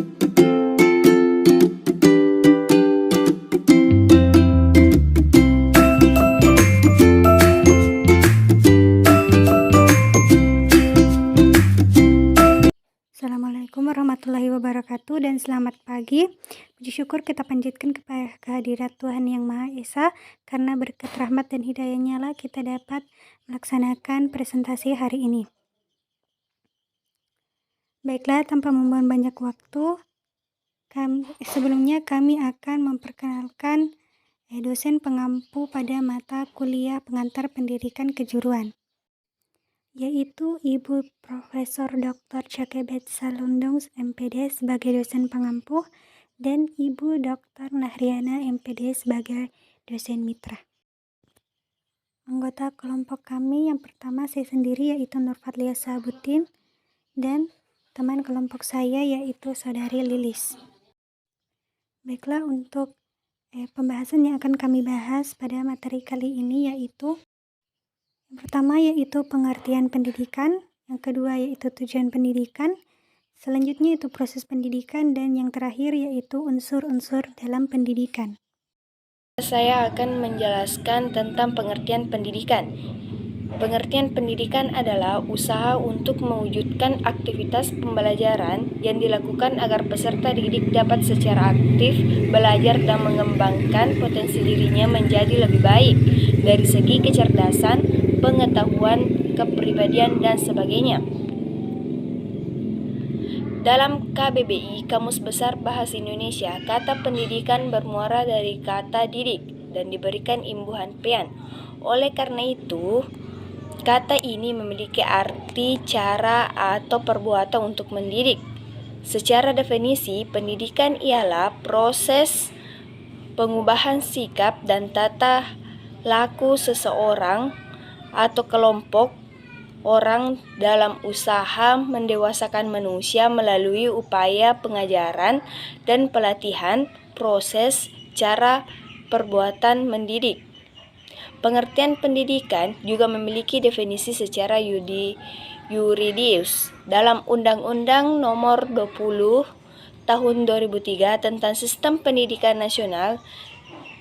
Assalamualaikum warahmatullahi wabarakatuh dan selamat pagi. Puji syukur kita panjatkan kepada kehadirat Tuhan Yang Maha Esa, karena berkat rahmat dan hidayahnya lah kita dapat melaksanakan presentasi hari ini. Baiklah, tanpa membuang banyak waktu, sebelumnya kami akan memperkenalkan dosen pengampu pada mata kuliah pengantar pendidikan kejuruan, yaitu Ibu Profesor Dr. Cakebet Salundung MPD sebagai dosen pengampu dan Ibu Dr. Nahriana MPD sebagai dosen mitra. Anggota kelompok kami yang pertama saya sendiri yaitu Nurfatlia Sabutin dan teman kelompok saya yaitu Saudari Lilis. Baiklah, untuk pembahasan yang akan kami bahas pada materi kali ini yaitu yang pertama yaitu pengertian pendidikan, yang kedua yaitu tujuan pendidikan, selanjutnya itu proses pendidikan, dan yang terakhir yaitu unsur-unsur dalam pendidikan. Saya akan menjelaskan tentang pengertian pendidikan. Pengertian pendidikan adalah usaha untuk mewujudkan aktivitas pembelajaran yang dilakukan agar peserta didik dapat secara aktif belajar dan mengembangkan potensi dirinya menjadi lebih baik dari segi kecerdasan, pengetahuan, kepribadian, dan sebagainya. Dalam KBBI, Kamus Besar Bahasa Indonesia, kata pendidikan bermuara dari kata didik dan diberikan imbuhan pean. Oleh karena itu, kata ini memiliki arti, cara, atau perbuatan untuk mendidik. Secara definisi, pendidikan ialah proses pengubahan sikap dan tata laku seseorang atau kelompok orang dalam usaha mendewasakan manusia melalui upaya pengajaran dan pelatihan, proses, cara, perbuatan mendidik. Pengertian pendidikan juga memiliki definisi secara yuridis dalam Undang-Undang Nomor 20 Tahun 2003 tentang Sistem Pendidikan Nasional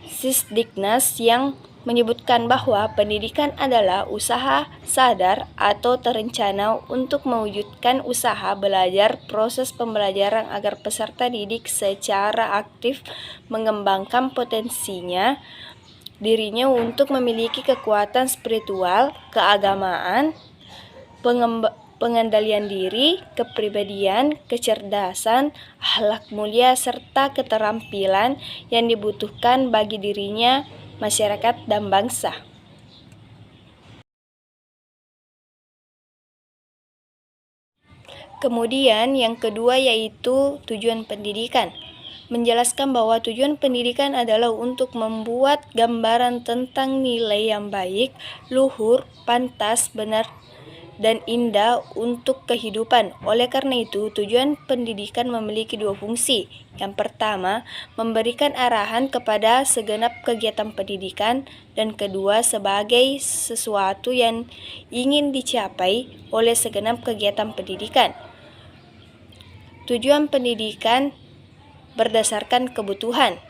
Sisdiknas yang menyebutkan bahwa pendidikan adalah usaha sadar atau terencana untuk mewujudkan usaha belajar proses pembelajaran agar peserta didik secara aktif mengembangkan potensinya dirinya untuk memiliki kekuatan spiritual, keagamaan, pengendalian diri, kepribadian, kecerdasan, akhlak mulia, serta keterampilan yang dibutuhkan bagi dirinya, masyarakat, dan bangsa. Kemudian yang kedua yaitu tujuan pendidikan. Menjelaskan bahwa tujuan pendidikan adalah untuk membuat gambaran tentang nilai yang baik, luhur, pantas, benar, dan indah untuk kehidupan. Oleh karena itu, tujuan pendidikan memiliki dua fungsi. Yang pertama, memberikan arahan kepada segenap kegiatan pendidikan, dan kedua, sebagai sesuatu yang ingin dicapai oleh segenap kegiatan pendidikan. Tujuan pendidikan berdasarkan kebutuhan.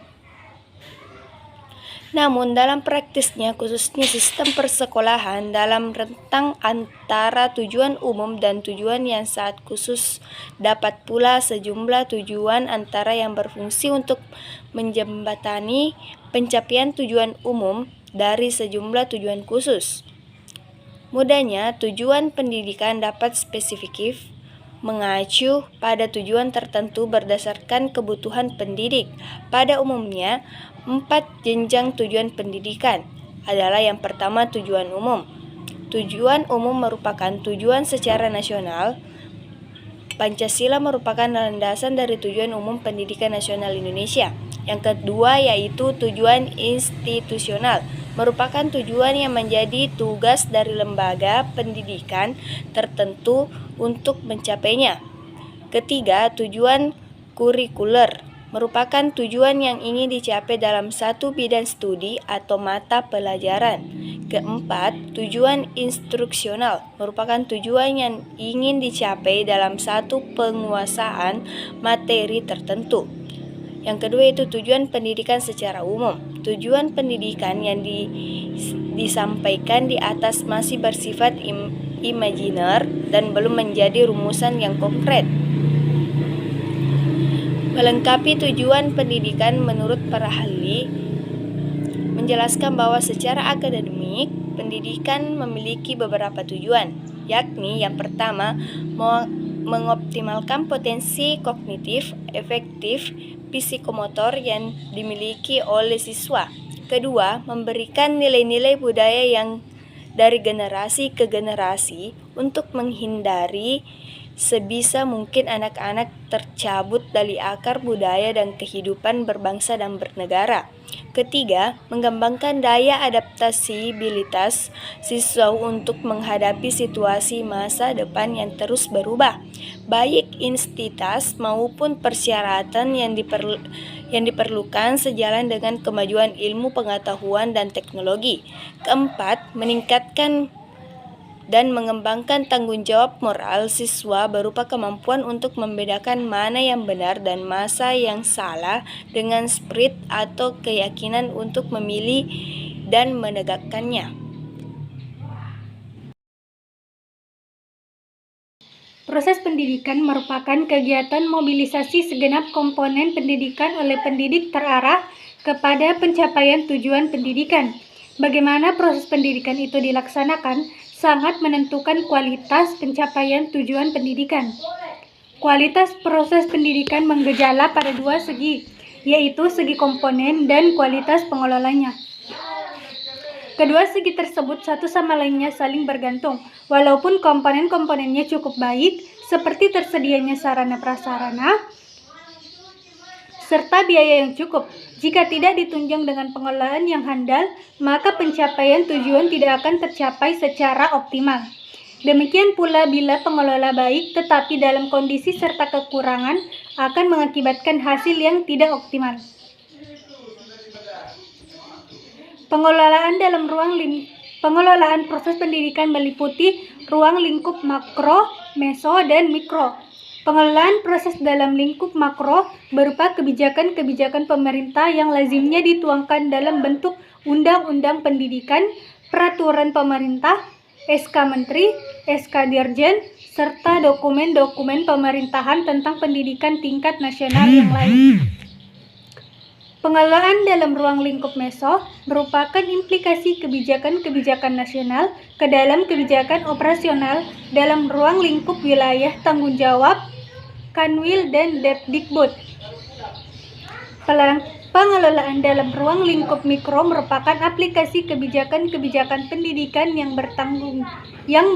Namun dalam praktisnya, khususnya sistem persekolahan, dalam rentang antara tujuan umum dan tujuan yang sangat khusus, dapat pula sejumlah tujuan antara yang berfungsi untuk menjembatani pencapaian tujuan umum dari sejumlah tujuan khusus. Mudahnya, tujuan pendidikan dapat spesifik mengacu pada tujuan tertentu berdasarkan kebutuhan pendidik. Pada umumnya, 4 jenjang tujuan pendidikan adalah yang pertama tujuan umum. Tujuan umum merupakan tujuan secara nasional. Pancasila merupakan landasan dari tujuan umum pendidikan nasional Indonesia. Yang kedua yaitu tujuan institusional, merupakan tujuan yang menjadi tugas dari lembaga pendidikan tertentu untuk mencapainya. Ketiga, tujuan kurikuler, merupakan tujuan yang ingin dicapai dalam satu bidang studi atau mata pelajaran. Keempat, tujuan instruksional merupakan tujuan yang ingin dicapai dalam satu penguasaan materi tertentu. Yang kedua itu tujuan pendidikan secara umum. Tujuan pendidikan yang disampaikan di atas masih bersifat imajiner dan belum menjadi rumusan yang konkret. Melengkapi tujuan pendidikan menurut para ahli menjelaskan bahwa secara akademik pendidikan memiliki beberapa tujuan, yakni yang pertama mengoptimalkan potensi kognitif, efektif, psikomotor yang dimiliki oleh siswa. Kedua, memberikan nilai-nilai budaya yang dari generasi ke generasi untuk menghindari sebisa mungkin anak-anak tercabut dari akar budaya dan kehidupan berbangsa dan bernegara. Ketiga, mengembangkan daya adaptasibilitas siswa untuk menghadapi situasi masa depan yang terus berubah, baik intensitas maupun persyaratan yang diperlukan sejalan dengan kemajuan ilmu pengetahuan dan teknologi. Keempat, meningkatkan dan mengembangkan tanggung jawab moral siswa berupa kemampuan untuk membedakan mana yang benar dan masa yang salah dengan spirit atau keyakinan untuk memilih dan menegakkannya. Proses pendidikan merupakan kegiatan mobilisasi segenap komponen pendidikan oleh pendidik terarah kepada pencapaian tujuan pendidikan. Bagaimana proses pendidikan itu dilaksanakan sangat menentukan kualitas pencapaian tujuan pendidikan. Kualitas proses pendidikan menggejala pada dua segi, yaitu segi komponen dan kualitas pengelolanya. Kedua segi tersebut satu sama lainnya saling bergantung, walaupun komponen-komponennya cukup baik, seperti tersedianya sarana prasarana, serta biaya yang cukup. Jika tidak ditunjang dengan pengelolaan yang handal, maka pencapaian tujuan tidak akan tercapai secara optimal. Demikian pula bila pengelola baik tetapi dalam kondisi serta kekurangan akan mengakibatkan hasil yang tidak optimal. Pengelolaan proses pendidikan meliputi ruang lingkup makro, meso, dan mikro. Pengelolaan proses dalam lingkup makro berupa kebijakan-kebijakan pemerintah yang lazimnya dituangkan dalam bentuk undang-undang pendidikan, peraturan pemerintah, SK Menteri, SK Dirjen, serta dokumen-dokumen pemerintahan tentang pendidikan tingkat nasional yang lain. Pengelolaan dalam ruang lingkup meso merupakan implikasi kebijakan-kebijakan nasional ke dalam kebijakan operasional dalam ruang lingkup wilayah tanggung jawab Kanwil dan Depdikbud. Pengelolaan dalam ruang lingkup mikro merupakan aplikasi kebijakan-kebijakan pendidikan yang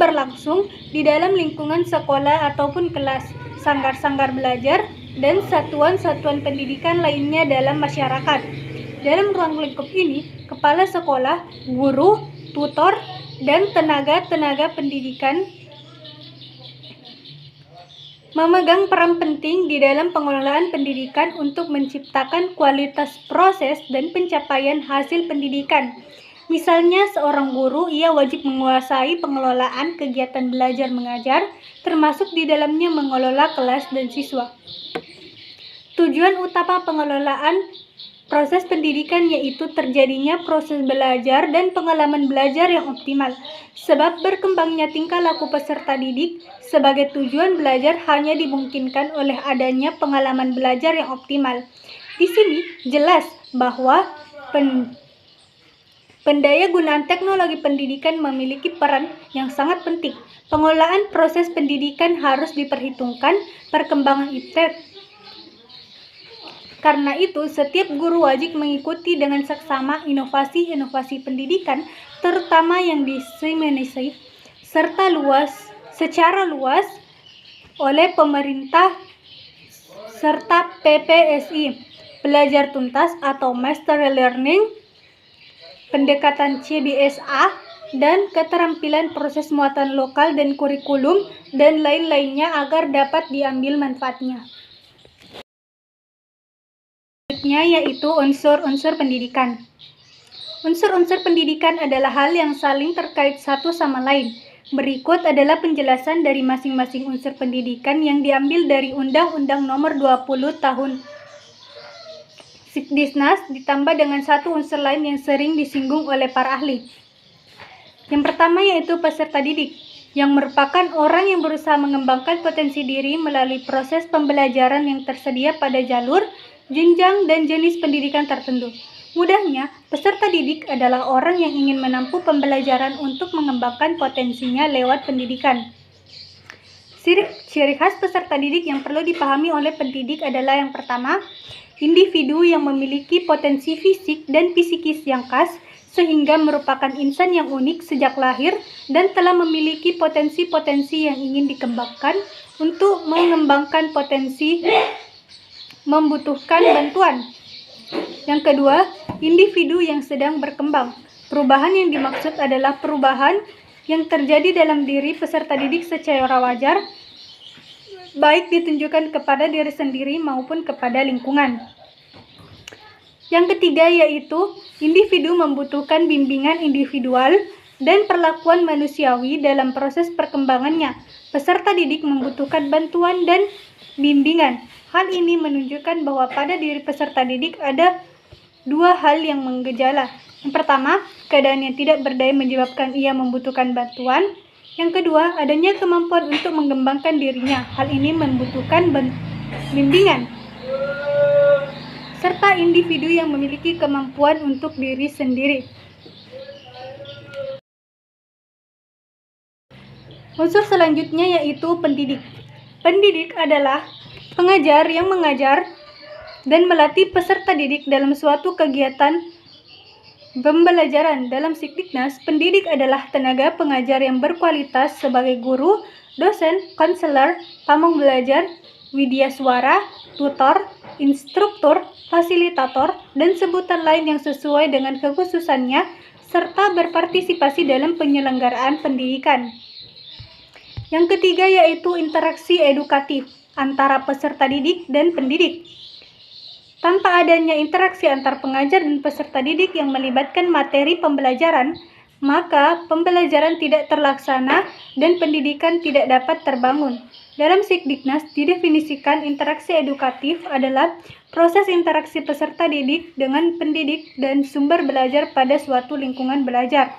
berlangsung di dalam lingkungan sekolah ataupun kelas, sanggar-sanggar belajar, dan satuan-satuan pendidikan lainnya dalam masyarakat. Dalam ruang lingkup ini, kepala sekolah, guru, tutor, dan tenaga-tenaga pendidikan memegang peran penting di dalam pengelolaan pendidikan untuk menciptakan kualitas proses dan pencapaian hasil pendidikan. Misalnya, seorang guru ia wajib menguasai pengelolaan kegiatan belajar mengajar, termasuk di dalamnya mengelola kelas dan siswa. Tujuan utama pengelolaan proses pendidikan yaitu terjadinya proses belajar dan pengalaman belajar yang optimal. Sebab berkembangnya tingkah laku peserta didik sebagai tujuan belajar hanya dimungkinkan oleh adanya pengalaman belajar yang optimal. Di sini jelas bahwa pendayagunaan teknologi pendidikan memiliki peran yang sangat penting. Pengelolaan proses pendidikan harus diperhitungkan perkembangan IT. Karena itu, setiap guru wajib mengikuti dengan seksama inovasi-inovasi pendidikan, terutama yang diseminasi secara luas oleh pemerintah serta PPSI, belajar tuntas atau master learning, pendekatan CBSA, dan keterampilan proses muatan lokal dan kurikulum, dan lain-lainnya agar dapat diambil manfaatnya. selanjutnya yaitu unsur-unsur pendidikan. Unsur-unsur pendidikan adalah hal yang saling terkait satu sama lain. Berikut adalah penjelasan dari masing-masing unsur pendidikan yang diambil dari Undang-Undang Nomor 20 Tahun Sikdisnas ditambah dengan satu unsur lain yang sering disinggung oleh para ahli. Yang pertama yaitu peserta didik, yang merupakan orang yang berusaha mengembangkan potensi diri melalui proses pembelajaran yang tersedia pada jalur, jenjang, dan jenis pendidikan tertentu. Mudahnya, peserta didik adalah orang yang ingin menempuh pembelajaran untuk mengembangkan potensinya lewat pendidikan. Ciri khas peserta didik yang perlu dipahami oleh pendidik adalah yang pertama, individu yang memiliki potensi fisik dan psikis yang khas sehingga merupakan insan yang unik sejak lahir dan telah memiliki potensi-potensi yang ingin dikembangkan. Untuk mengembangkan potensi membutuhkan bantuan. Yang kedua, individu yang sedang berkembang. Perubahan yang dimaksud adalah perubahan yang terjadi dalam diri peserta didik secara wajar, baik ditunjukkan kepada diri sendiri maupun kepada lingkungan. Yang ketiga yaitu individu membutuhkan bimbingan individual dan perlakuan manusiawi dalam proses perkembangannya. Peserta didik membutuhkan bantuan dan bimbingan. Hal ini menunjukkan bahwa pada diri peserta didik ada dua hal yang menggejala. Yang pertama, keadaan yang tidak berdaya menyebabkan ia membutuhkan bantuan. Yang kedua, adanya kemampuan untuk mengembangkan dirinya. Hal ini membutuhkan bimbingan. Serta individu yang memiliki kemampuan untuk diri sendiri. Unsur selanjutnya yaitu pendidik. Pendidik adalah pengajar yang mengajar dan melatih peserta didik dalam suatu kegiatan pembelajaran. Dalam Sikdiknas, pendidik adalah tenaga pengajar yang berkualitas sebagai guru, dosen, konselor, pamong belajar, widyaswara, tutor, instruktur, fasilitator, dan sebutan lain yang sesuai dengan kekhususannya, serta berpartisipasi dalam penyelenggaraan pendidikan. Yang ketiga yaitu interaksi edukatif antara peserta didik dan pendidik. Tanpa adanya interaksi antar pengajar dan peserta didik yang melibatkan materi pembelajaran, maka pembelajaran tidak terlaksana dan pendidikan tidak dapat terbangun. Dalam Sikdiknas didefinisikan interaksi edukatif adalah proses interaksi peserta didik dengan pendidik dan sumber belajar pada suatu lingkungan belajar.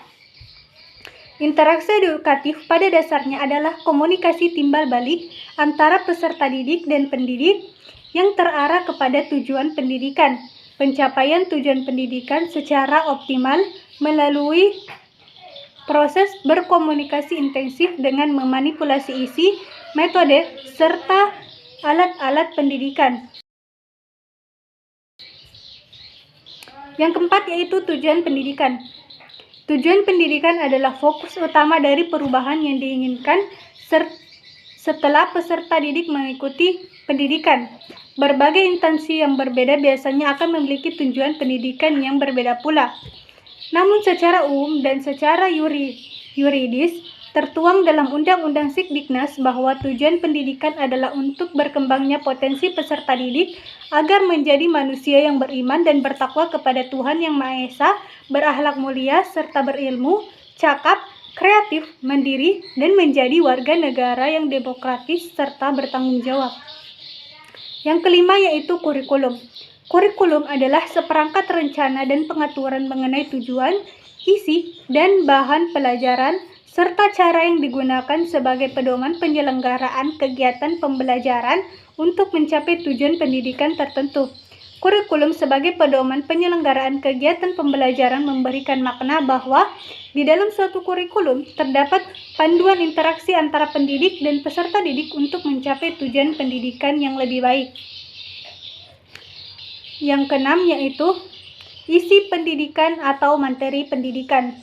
Interaksi edukatif pada dasarnya adalah komunikasi timbal balik antara peserta didik dan pendidik yang terarah kepada tujuan pendidikan. Pencapaian tujuan pendidikan secara optimal melalui proses berkomunikasi intensif dengan memanipulasi isi, metode, serta alat-alat pendidikan. Yang keempat yaitu tujuan pendidikan. Tujuan pendidikan adalah fokus utama dari perubahan yang diinginkan setelah peserta didik mengikuti pendidikan. Berbagai instansi yang berbeda biasanya akan memiliki tujuan pendidikan yang berbeda pula. Namun secara umum dan secara yuridis tertuang dalam Undang-Undang Sikdiknas bahwa tujuan pendidikan adalah untuk berkembangnya potensi peserta didik agar menjadi manusia yang beriman dan bertakwa kepada Tuhan Yang Maha Esa, berakhlak mulia, serta berilmu, cakap, kreatif, mandiri, dan menjadi warga negara yang demokratis serta bertanggung jawab. Yang kelima yaitu kurikulum. Kurikulum adalah seperangkat rencana dan pengaturan mengenai tujuan, isi, dan bahan pelajaran, serta cara yang digunakan sebagai pedoman penyelenggaraan kegiatan pembelajaran untuk mencapai tujuan pendidikan tertentu. Kurikulum sebagai pedoman penyelenggaraan kegiatan pembelajaran memberikan makna bahwa di dalam suatu kurikulum terdapat panduan interaksi antara pendidik dan peserta didik untuk mencapai tujuan pendidikan yang lebih baik. Yang keenam yaitu isi pendidikan atau materi pendidikan.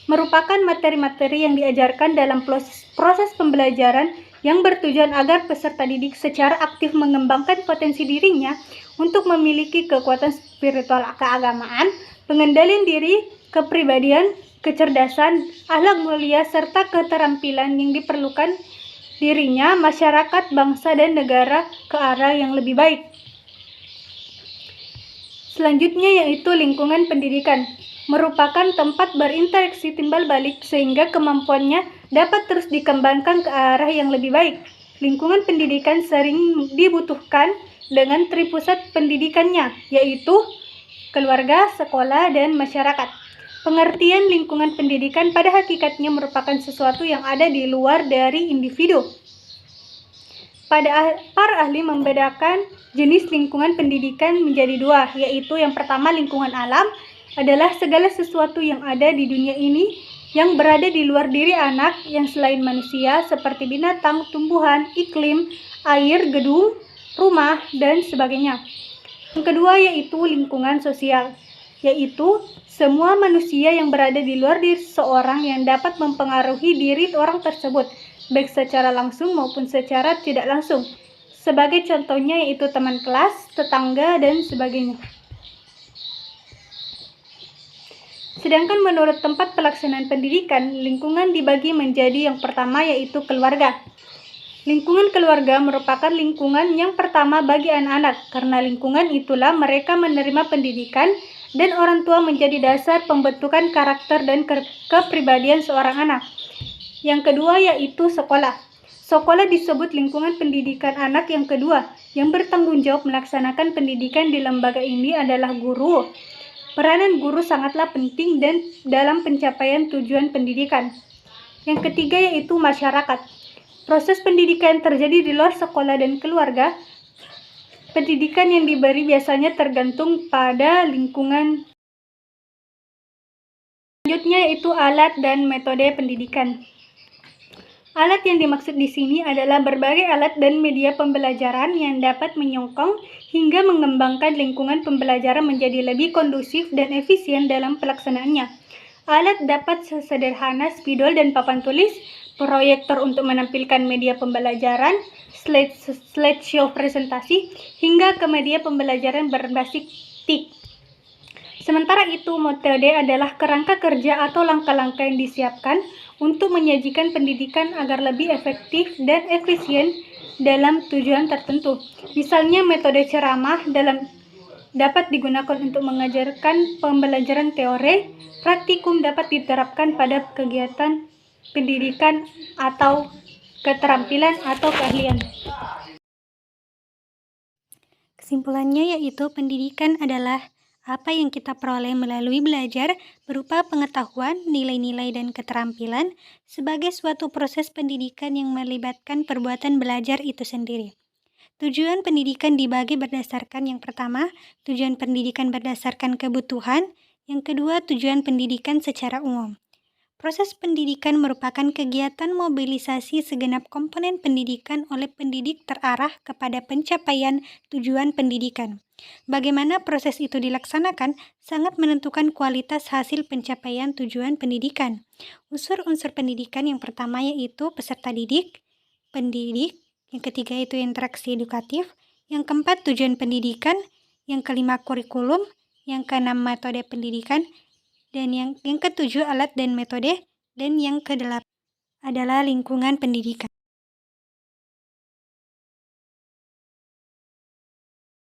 Merupakan materi-materi yang diajarkan dalam proses pembelajaran yang bertujuan agar peserta didik secara aktif mengembangkan potensi dirinya untuk memiliki kekuatan spiritual keagamaan, pengendalian diri, kepribadian, kecerdasan, akhlak mulia, serta keterampilan yang diperlukan dirinya, masyarakat, bangsa, dan negara ke arah yang lebih baik. Selanjutnya yaitu lingkungan pendidikan, merupakan tempat berinteraksi timbal balik sehingga kemampuannya dapat terus dikembangkan ke arah yang lebih baik. Lingkungan pendidikan sering dibutuhkan dengan tripusat pendidikannya, yaitu keluarga, sekolah, dan masyarakat. Pengertian lingkungan pendidikan pada hakikatnya merupakan sesuatu yang ada di luar dari individu. Para ahli membedakan jenis lingkungan pendidikan menjadi dua, yaitu yang pertama lingkungan alam adalah segala sesuatu yang ada di dunia ini yang berada di luar diri anak yang selain manusia seperti binatang, tumbuhan, iklim, air, gedung, rumah, dan sebagainya. Yang kedua yaitu lingkungan sosial, yaitu semua manusia yang berada di luar diri seseorang yang dapat mempengaruhi diri orang tersebut, baik secara langsung maupun secara tidak langsung. Sebagai contohnya yaitu teman kelas, tetangga, dan sebagainya. Sedangkan menurut tempat pelaksanaan pendidikan, lingkungan dibagi menjadi yang pertama yaitu keluarga. Lingkungan keluarga merupakan lingkungan yang pertama bagi anak-anak, karena lingkungan itulah mereka menerima pendidikan dan orang tua menjadi dasar pembentukan karakter dan kepribadian seorang anak. Yang kedua yaitu sekolah. Sekolah disebut lingkungan pendidikan anak yang kedua. Yang bertanggung jawab melaksanakan pendidikan di lembaga ini adalah guru. Peranan guru sangatlah penting dan dalam pencapaian tujuan pendidikan. Yang ketiga yaitu masyarakat. Proses pendidikan terjadi di luar sekolah dan keluarga. Pendidikan yang diberi biasanya tergantung pada lingkungan. Selanjutnya yaitu alat dan metode pendidikan. Alat yang dimaksud di sini adalah berbagai alat dan media pembelajaran yang dapat menyokong hingga mengembangkan lingkungan pembelajaran menjadi lebih kondusif dan efisien dalam pelaksanaannya. Alat dapat sesederhana spidol dan papan tulis, proyektor untuk menampilkan media pembelajaran, slideshow presentasi, hingga ke media pembelajaran berbasis TIK. Sementara itu, metode adalah kerangka kerja atau langkah-langkah yang disiapkan untuk menyajikan pendidikan agar lebih efektif dan efisien dalam tujuan tertentu. Misalnya, metode ceramah dapat digunakan untuk mengajarkan pembelajaran teori, praktikum dapat diterapkan pada kegiatan pendidikan atau keterampilan atau keahlian. Kesimpulannya yaitu pendidikan adalah apa yang kita peroleh melalui belajar berupa pengetahuan, nilai-nilai, dan keterampilan sebagai suatu proses pendidikan yang melibatkan perbuatan belajar itu sendiri. Tujuan pendidikan dibagi berdasarkan yang pertama, tujuan pendidikan berdasarkan kebutuhan, yang kedua, tujuan pendidikan secara umum. Proses pendidikan merupakan kegiatan mobilisasi segenap komponen pendidikan oleh pendidik terarah kepada pencapaian tujuan pendidikan. Bagaimana proses itu dilaksanakan sangat menentukan kualitas hasil pencapaian tujuan pendidikan. Unsur-unsur pendidikan yang pertama yaitu peserta didik, pendidik, yang ketiga itu interaksi edukatif, yang keempat tujuan pendidikan, yang kelima kurikulum, yang keenam metode pendidikan, dan yang ketujuh alat dan metode, dan yang kedelapan adalah lingkungan pendidikan.